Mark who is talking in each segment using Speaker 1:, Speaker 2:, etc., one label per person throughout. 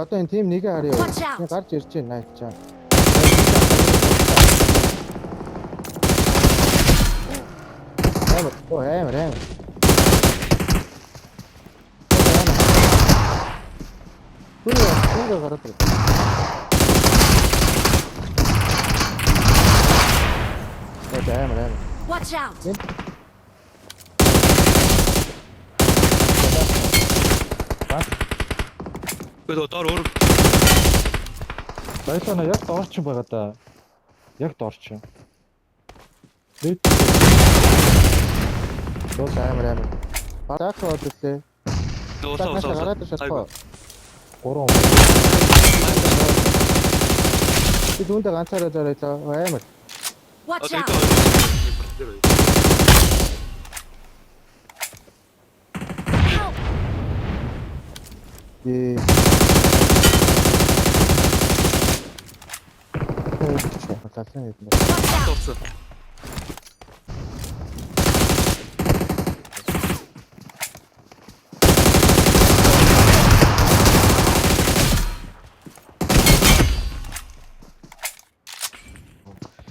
Speaker 1: Одоо энэ тим нэгэ харъя.
Speaker 2: Watch out.
Speaker 1: Би гарч ирж байна наачаа. Амар. Түрүү гараад ирсэн. Амар.
Speaker 2: Watch out.
Speaker 3: Бэдо доор өөр
Speaker 1: Байлаа яг доорч байгаа да. Яг доорч. Дэд. Доо амар. Барах боллоо.
Speaker 3: дуусаа
Speaker 1: Гараад шатгаа. 3. Би дүндээ ганцаараа зарайлаа. Амар.
Speaker 2: Watch
Speaker 3: одоо
Speaker 2: out. Help.
Speaker 1: Ee. Баталсан юм.
Speaker 2: Watch out.
Speaker 3: дуусаа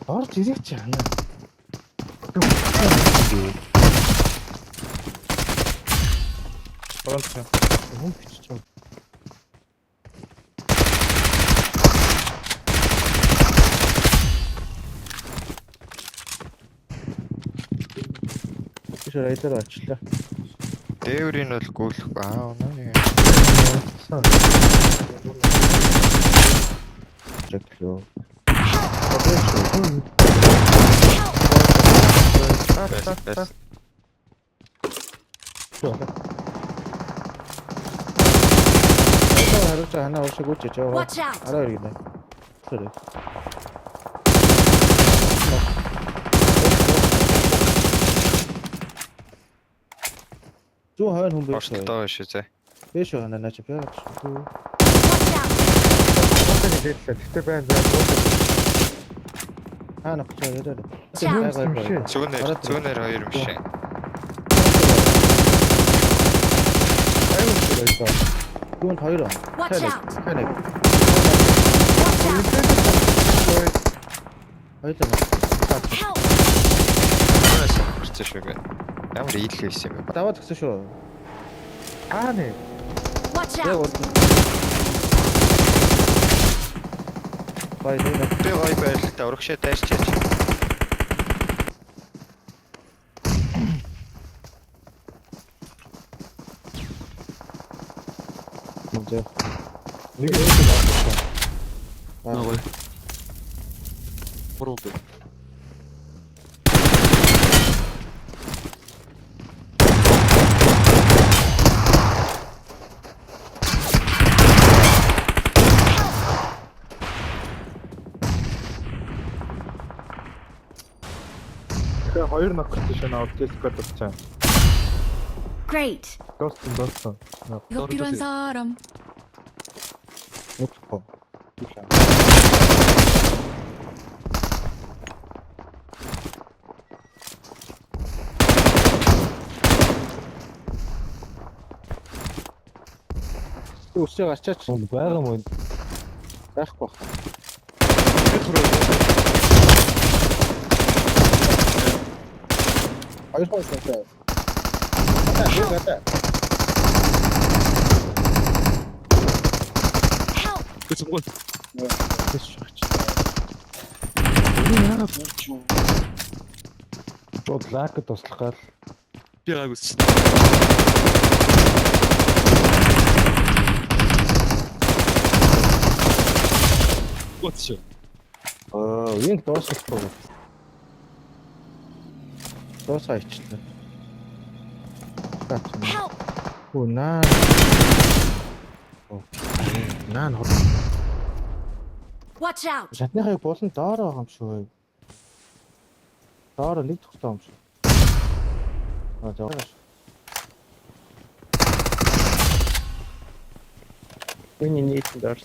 Speaker 1: Орж ирэх чи хана.
Speaker 3: Фронт
Speaker 1: Хүн бичиж байгаа. Биш райдер очлаа.
Speaker 4: Дээврийн бол гүйлэхгүй унаа.
Speaker 1: Чеклөө.
Speaker 4: Бэс.
Speaker 1: 하루차 하나 없이 고치 저
Speaker 2: Watch out.
Speaker 1: 알아야겠네. 그래. 좀 하얀 홍배 있어요.
Speaker 4: Орчлоо шизээ.
Speaker 1: 빼셔 하나 나 집에.
Speaker 2: Watch out.
Speaker 1: 그때 밴 하나 붙여 얘들아.
Speaker 4: Зүүнээр хоёр юм шиг.
Speaker 1: 아이고 있어. 그건 더 이러.
Speaker 2: Watch out.
Speaker 1: 캐넥.
Speaker 2: Watch out.
Speaker 1: 하여튼
Speaker 2: Help.
Speaker 4: Орчих шүүгээ. Ямар ийлэх байсан юм бэ?
Speaker 1: 나와 특수쇼. 아네.
Speaker 2: Watch
Speaker 1: 내가
Speaker 2: out.
Speaker 1: 바이 내가
Speaker 4: Би гоё байрлалтай урагшаа дайрчаач.
Speaker 1: 먼저.
Speaker 3: 나가요. 뭐라고?
Speaker 5: Тэгээ хоёр нокт тийш наваад дискорд авчаа.
Speaker 2: Great.
Speaker 5: Доостон.
Speaker 6: 이거 필요한 사람.
Speaker 1: 없어. 또 시작하시죠. 뭐야 뭐. 딱 봐. 아이고 진짜. 갔다.
Speaker 2: Help.
Speaker 3: 그 정권
Speaker 1: Шууд лакт туслахаар
Speaker 3: би гайг үсч. Watch out.
Speaker 1: винг дуусахгүй. Дуусаа ичлээ.
Speaker 2: Help.
Speaker 1: Оо наа. Наа нор.
Speaker 2: Watch out.
Speaker 1: Шатныхыг болон доор байгаа юм шүү. Доор нэг тохтой юм шүү. Заа. Миний нийт доор